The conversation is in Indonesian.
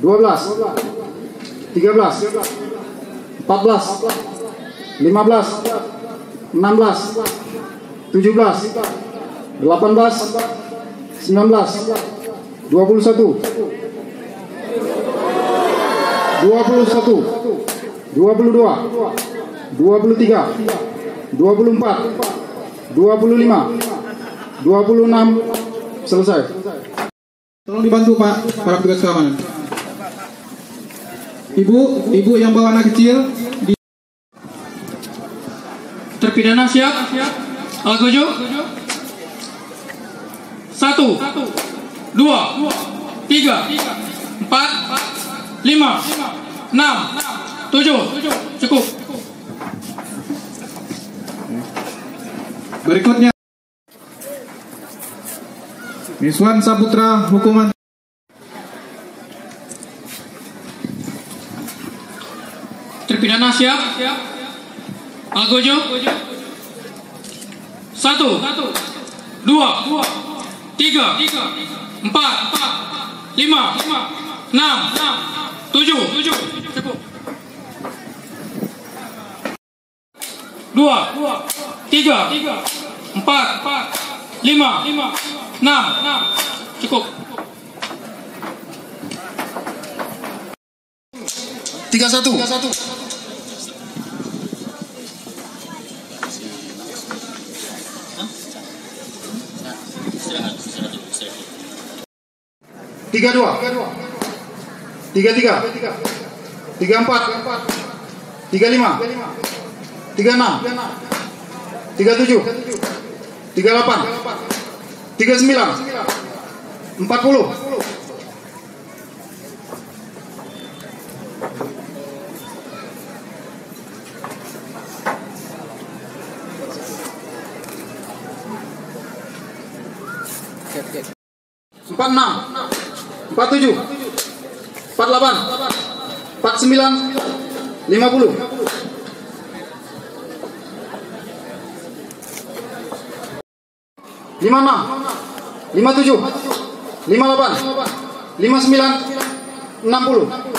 12, 13, 14, 15, 16, 17, 18, 19, 21, 22, 23, 24, 25, 26, selesai. Tolong dibantu Pak, para petugas keamanan. Ibu yang bawa anak kecil di... Terpidana siap. Algojo. 1, 2, 3, 4, 5, 6, 7. Cukup. Berikutnya Miswan Saputra, hukuman. Terpidana siap. Algojo. 1, 2, 3, 4, 5, 6, 7. Cukup. 2, 3, 4, 5, 6. Cukup. 31. 32, 33, 34, 35, 36, 37, 38, 39, 40. Empat enam, 47, 48, 49, 50. 56, 57, 58, 59, 60.